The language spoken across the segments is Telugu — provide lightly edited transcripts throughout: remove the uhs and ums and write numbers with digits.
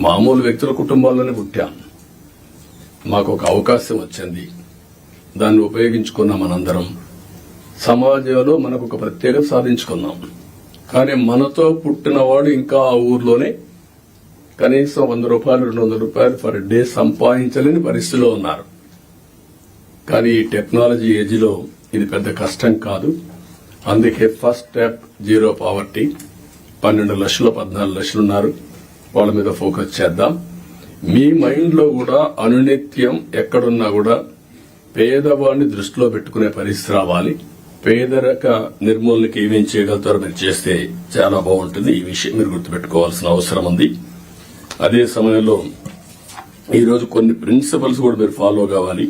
మామూలు వ్యక్తుల కుటుంబాల్లోనే పుట్టాం. మాకు ఒక అవకాశం వచ్చింది, దాన్ని ఉపయోగించుకున్నాం. మనందరం సమాజంలో మనకు ఒక ప్రత్యేకత సాధించుకున్నాం. కానీ మనతో పుట్టినవాడు ఇంకా ఆ ఊర్లోనే కనీసం 100 రూపాయలు 200 రూపాయలు పర్ డే సంపాదించలేని పరిస్థితిలో ఉన్నారు. కానీ ఈ టెక్నాలజీ ఏజ్ లో ఇది పెద్ద కష్టం కాదు. అందుకే ఫస్ట్ స్టెప్ జీరో పావర్టీ. 12 లక్షలు 14 లక్షలు ఉన్నారు, వాళ్ళ మీద ఫోకస్ చేద్దాం. మీ మైండ్ లో కూడా అనునిత్యం ఎక్కడున్నా కూడా పేదవాడిని దృష్టిలో పెట్టుకునే పరిస్థితి రావాలి. పేదరిక నిర్మూలనకి ఏమేం చేయగలుగుతారో మీరు చేస్తే చాలా బాగుంటుంది. ఈ విషయం మీరు గుర్తుపెట్టుకోవాల్సిన అవసరం ఉంది. అదే సమయంలో ఈరోజు కొన్ని ప్రిన్సిపల్స్ కూడా మీరు ఫాలో కావాలి.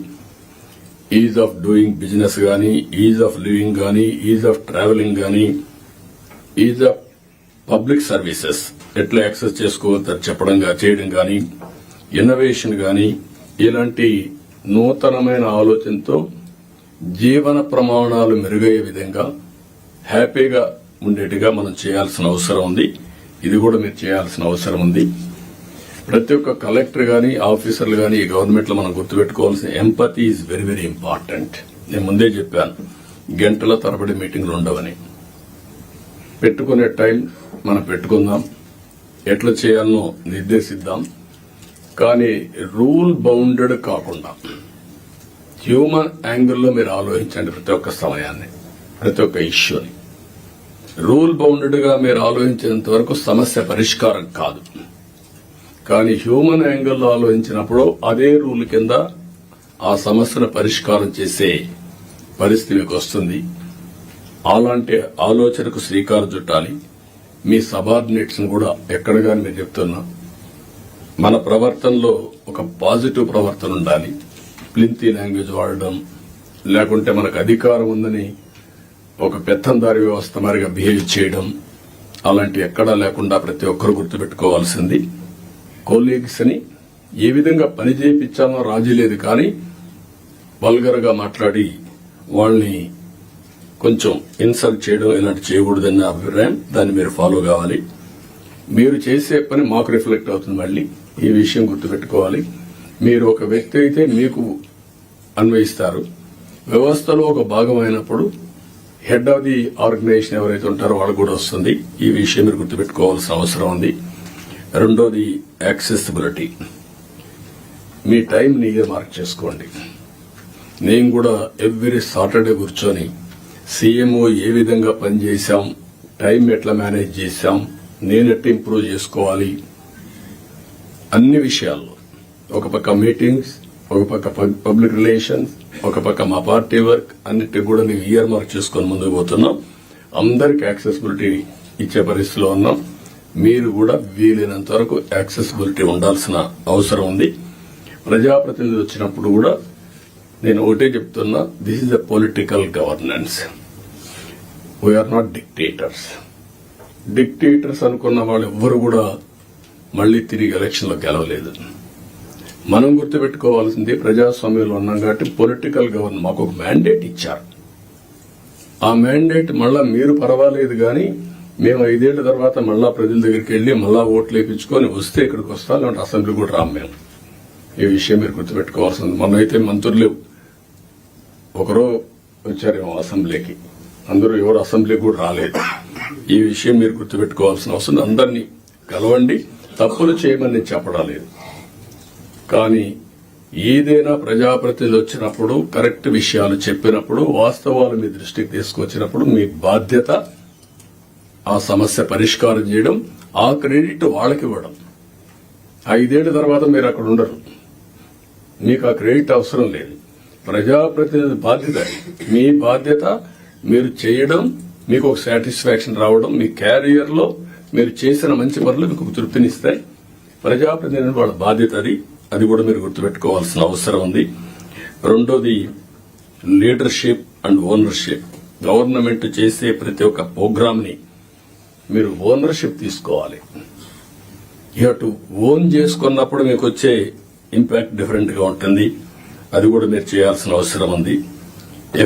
ఈజ్ ఆఫ్ డూయింగ్ బిజినెస్ గానీ, ఈజ్ ఆఫ్ లివింగ్ గానీ, ఈజ్ ఆఫ్ ట్రావెలింగ్ గానీ, ఈజ్ ఆఫ్ పబ్లిక్ సర్వీసెస్ ఎట్లా యాక్సెస్ చేసుకోవద్దని చెప్పడం చేయడం గానీ, ఇన్నోవేషన్ గానీ, ఇలాంటి నూతనమైన ఆలోచనతో జీవన ప్రమాణాలు మెరుగయ్యే విధంగా హ్యాపీగా ఉండేట్టుగా మనం చేయాల్సిన అవసరం ఉంది. ఇది కూడా మీరు చేయాల్సిన అవసరం ఉంది. ప్రతి ఒక్క కలెక్టర్ గానీ, ఆఫీసర్లు గానీ ఈ గవర్నమెంట్ లో మనం గుర్తుపెట్టుకోవాల్సిన empathy is very very important. నేను ముందే చెప్పాను, గంటల తరబడి మీటింగ్లు ఉండవని. పెట్టుకునే టైం మనం పెట్టుకుందాం, ఎట్లా చేయాలనో నిర్దేశిద్దాం. కానీ రూల్ బౌండెడ్ కాకుండా హ్యూమన్ యాంగిల్లో మీరు ఆలోచించండి. ప్రతి ఒక్క సమయాన్ని, ప్రతి ఒక్క ఇష్యూని రూల్ బౌండెడ్ గా మీరు ఆలోచించేంత వరకు సమస్య పరిష్కారం కాదు. కానీ హ్యూమన్ యాంగిల్లో ఆలోచించినప్పుడు అదే రూల్ కింద ఆ సమస్యను పరిష్కారం చేసే పరిస్థితి మీకు వస్తుంది. అలాంటి ఆలోచనకు శ్రీకారం చుట్టాలి. మీ సబార్డినేట్స్ కూడా ఎక్కడ గాని మీరు చెప్తున్నా, మన ప్రవర్తనలో ఒక పాజిటివ్ ప్రవర్తన ఉండాలి. ప్లింతీ లాంగ్వేజ్ వాడడం, లేకుంటే మనకు అధికారం ఉందని ఒక పెత్తందారి వ్యవస్థ మారిగా బిహేవ్ చేయడం, అలాంటి ఎక్కడా లేకుండా ప్రతి ఒక్కరు గుర్తుపెట్టుకోవాల్సింది. కొలీగ్స్ ని ఏ విధంగా పని చేయించాలో రాజీ లేదు. కానీ వల్గర్ గా మాట్లాడి వాళ్ళని కొంచెం ఇన్సల్ట్ చేయడం ఇలాంటి చేయకూడదన్న అభిప్రాయం. దాన్ని మీరు ఫాలో కావాలి. మీరు చేసే పని మాకు రిఫ్లెక్ట్ అవుతుంది. మళ్ళీ ఈ విషయం గుర్తుపెట్టుకోవాలి. మీరు ఒక వ్యక్తి అయితే మీకు అన్వయిస్తారు. వ్యవస్థలో ఒక భాగం అయినప్పుడు హెడ్ ఆఫ్ ది ఆర్గనైజేషన్ ఎవరైతే ఉంటారో వాళ్ళకు కూడా వస్తుంది. ఈ విషయం మీరు గుర్తుపెట్టుకోవాల్సిన అవసరం ఉంది. రెండోది యాక్సెసిబిలిటీ. మీ టైంని మార్క్ చేసుకోండి. నేను కూడా ఎవ్రీ సాటర్డే కూర్చొని సీఎంఓ ఏ విధంగా పనిచేశాం, టైం ఎట్లా మేనేజ్ చేశాం, నేను ఎట్లా ఇంప్రూవ్ చేసుకోవాలి, అన్ని విషయాల్లో ఒక పక్క మీటింగ్స్, ఒక పక్క పబ్లిక్ రిలేషన్స్, ఒక పక్క మా పార్టీ వర్క్, అన్నిటికి కూడా మేము ఇయర్ మార్క్ చేసుకుని ముందుకు పోతున్నాం. అందరికి యాక్సెసిబిలిటీ ఇచ్చే పరిస్థితిలో ఉన్నాం. మీరు కూడా వీలైనంత వరకు యాక్సెసిబిలిటీ ఉండాల్సిన అవసరం ఉంది. ప్రజాప్రతినిధులు వచ్చినప్పుడు కూడా నేను ఒకటే చెప్తున్నా, this is a political governance. We are not dictators. Dictators అనుకున్న వాళ్ళు ఎవ్వరు కూడా మళ్లీ తిరిగి ఎలక్షన్ లో గెలవలేదు. మనం గుర్తుపెట్టుకోవాల్సింది, ప్రజాస్వామ్యంలో ఉన్నాం కాబట్టి పొలిటికల్ గవర్నెన్స్ మాకు ఒక మ్యాండేట్ ఇచ్చారు. ఆ మ్యాండేట్ మళ్ళా మీరు పర్వాలేదు కానీ మేము 5 ఏళ్ల తర్వాత మళ్ళా ప్రజల దగ్గరికి వెళ్లి మళ్ళా ఓట్లు వేయించుకొని వస్తే ఇక్కడికి వస్తాం, లేదంటే అసెంబ్లీ కూడా రాం మేము. ఈ విషయం మీరు గుర్తుపెట్టుకోవాల్సింది. మొన్నైతే మంత్రులు ఒకరో వచ్చారేమో అసెంబ్లీకి, అందరూ ఎవరు అసెంబ్లీకి కూడా రాలేదు. ఈ విషయం మీరు గుర్తుపెట్టుకోవాల్సిన అవసరం. అందరినీ కలవండి, తప్పులు చేయమని చెప్పడం లేదు. కానీ ఏదైనా ప్రజాప్రతినిధులు వచ్చినప్పుడు కరెక్ట్ విషయాలు చెప్పినప్పుడు, వాస్తవాలు మీ దృష్టికి తీసుకొచ్చినప్పుడు మీ బాధ్యత ఆ సమస్య పరిష్కారం చేయడం, ఆ క్రెడిట్ వాళ్ళకి ఇవ్వడం. 5 ఏళ్ల తర్వాత మీరు అక్కడ ఉండరు, మీకు ఆ క్రెడిట్ అవసరం లేదు. ప్రజాప్రతినిధి బాధ్యత, మీ బాధ్యత మీరు చేయడం, మీకు ఒక సాటిస్ఫాక్షన్ రావడం, మీ క్యారియర్ లో మీరు చేసిన మంచి పనులు మీకు తృప్తినిస్తాయి. ప్రజాప్రతినిధి వాళ్ళ బాధ్యత అది కూడా మీరు గుర్తుపెట్టుకోవాల్సిన అవసరం ఉంది. రెండోది లీడర్షిప్ అండ్ ఓనర్షిప్. గవర్నమెంట్ చేసే ప్రతి ఒక్క ప్రోగ్రామ్ ని మీరు ఓనర్షిప్ తీసుకోవాలి. యూ హ్యావ్ టు ఓన్ చేసుకున్నప్పుడు మీకు వచ్చే ఇంపాక్ట్ డిఫరెంట్ గా ఉంటుంది. అది కూడా మీరు చేయాల్సిన అవసరం ఉంది.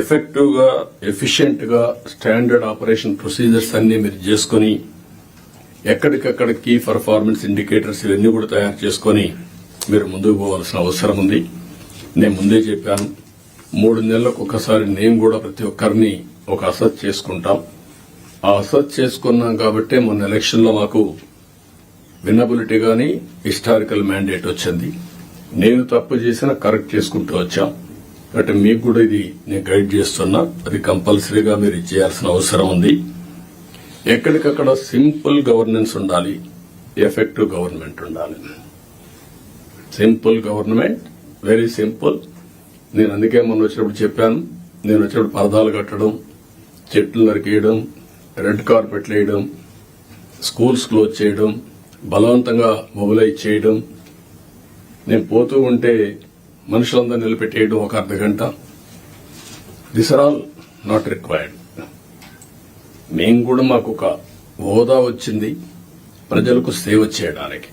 ఎఫెక్టివ్ గా, ఎఫిషియెంట్ గా స్టాండర్డ్ ఆపరేషన్ ప్రొసీజర్స్ అన్ని మీరు చేసుకుని ఎక్కడికక్కడ కీ పర్ఫార్మెన్స్ ఇండికేటర్స్ ఇవన్నీ కూడా తయారు చేసుకుని మీరు ముందుకు పోవాల్సిన అవసరం ఉంది. నేను ముందే చెప్పాను, 3 నెలలకు ఒకసారి నేను కూడా ప్రతి ఒక్కరిని ఒక అసెస్ చేసుకుంటాం. ఆ అసెస్ చేసుకున్నాం కాబట్టి మొన్న ఎలక్షన్ లో మాకు వినబిలిటీ గాని హిస్టారికల్ మ్యాండేట్ వచ్చింది. నేను తప్పు చేసినా కరెక్ట్ చేసుకుంటూ వచ్చాం. కాబట్టి మీకు కూడా ఇది నేను గైడ్ చేస్తున్నా. అది కంపల్సరీగా మీరు చేయాల్సిన అవసరం ఉంది. ఎక్కడికక్కడ సింపుల్ గవర్నెన్స్ ఉండాలి, ఎఫెక్టివ్ గవర్నమెంట్ ఉండాలి. Simple government, very simple. నేను అందుకే మొన్న వచ్చినప్పుడు చెప్పాను, నేను వచ్చినప్పుడు పరదాలు కట్టడం, చెట్లు నరికేయడం, రెడ్ కార్పెట్లు వేయడం, స్కూల్స్ క్లోజ్ చేయడం, బలవంతంగా మొబిలైజ్ చేయడం, నేను పోతూ ఉంటే మనుషులందరూ నిలబెట్టేయడం ఒక అర్ధగంట. This are all not required. మేము కూడా మాకు ఒక హోదా వచ్చింది ప్రజలకు సేవ చేయడానికి.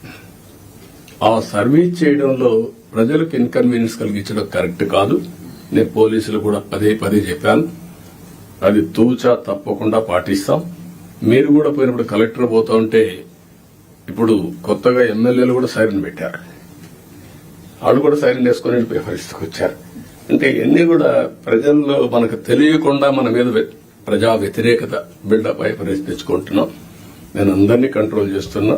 ఆ సర్వీస్ చేయడంలో ప్రజలకు ఇన్కన్వీనియన్స్ కలిగించడం కరెక్ట్ కాదు. నేను పోలీసులు కూడా పదే చెప్పాను, అది తూచా తప్పకుండా పాటిస్తాం. మీరు కూడా పోయినప్పుడు కలెక్టర్ పోతా ఉంటే ఇప్పుడు కొత్తగా ఎమ్మెల్యేలు కూడా సైరన్ పెట్టారు. వాళ్ళు కూడా సైరన్ వేసుకుని వెళ్ళిపోయే పరిస్థితికి వచ్చారు. అంటే ఇవన్నీ కూడా ప్రజల్లో మనకు తెలియకుండా మన మీద ప్రజా వ్యతిరేకత బిల్డప్ అయ్యే పరిస్థితి తెచ్చుకుంటున్నాం. నేను అందరినీ కంట్రోల్ చేస్తున్నా.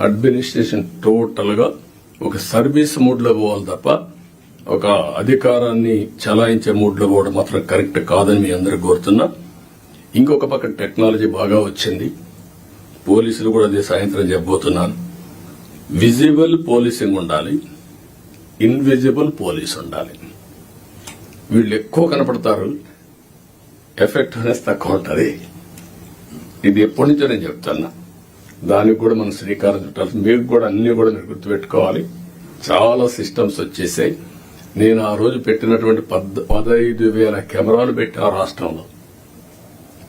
అడ్మినిస్ట్రేషన్ టోటల్ గా ఒక సర్వీస్ మూడ్ లో పోవాలి తప్ప ఒక అధికారాన్ని చలాయించే మూడ్ లో పోవడం మాత్రం కరెక్ట్ కాదని మీ అందరికి కోరుతున్నా. ఇంకొక పక్క టెక్నాలజీ బాగా వచ్చింది. పోలీసులు కూడా అదే సాయంత్రం చెప్పబోతున్నాను. విజిబుల్ పోలీసింగ్ ఉండాలి, ఇన్విజిబుల్ పోలీస్ ఉండాలి. వీళ్ళు ఎక్కువ కనపడతారు, ఎఫెక్టివ్నెస్ తక్కువ ఉంటుంది. ఇది ఎప్పటి నుంచో నేను చెప్తున్నా. దానికి కూడా మనం శ్రీకారం చుట్టాలి. మీకు కూడా అన్ని కూడా మీరు గుర్తుపెట్టుకోవాలి. చాలా సిస్టమ్స్ వచ్చేసాయి. నేను ఆ రోజు పెట్టినటువంటి 15,000 కెమెరాలు పెట్టా రాష్ట్రంలో.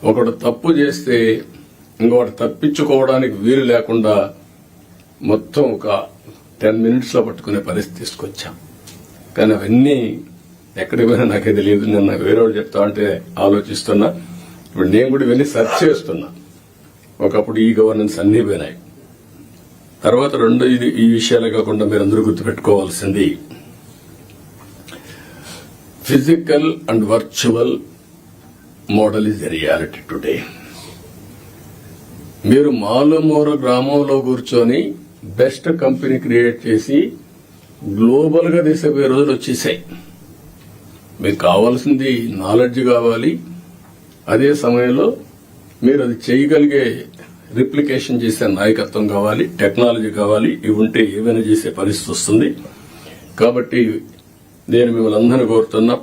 ఒకడు తప్పు చేస్తే ఇంకొకటి తప్పించుకోవడానికి వీలు లేకుండా మొత్తం ఒక 10 మినిట్స్ లో పట్టుకునే పరిస్థితి తీసుకొచ్చాం. కానీ అవన్నీ ఎక్కడికి పోయినా నాకే తెలియదు. నిన్న వేరే వాళ్ళు చెప్తా అంటే ఆలోచిస్తున్నా. ఇప్పుడు నేను కూడా ఇవన్నీ సెర్చ్ చేస్తున్నా. ఒకప్పుడు ఈ గవర్నెన్స్ అన్ని పోయినాయి. తర్వాత రెండు ఈ విషయాలే కాకుండా మీరందరూ గుర్తుపెట్టుకోవాల్సింది, physical and virtual model is the reality today. మీరు మాలుమూల గ్రామంలో కూర్చొని బెస్ట్ కంపెనీ క్రియేట్ చేసి గ్లోబల్ గా తీసుకుపోయే రోజులు వచ్చేసాయి. మీకు కావాల్సింది నాలెడ్జ్ కావాలి, అదే సమయంలో మీరు అది చేయగలిగే రిప్లికేషన్ చేసే నాయకత్వం కావాలి, టెక్నాలజీ కావాలి. ఇవి ఉంటే ఏమైనా చేసే పరిస్థితి వస్తుంది. కాబట్టి నేను మిమ్మల్ని అందరినీ కోరుతున్నా,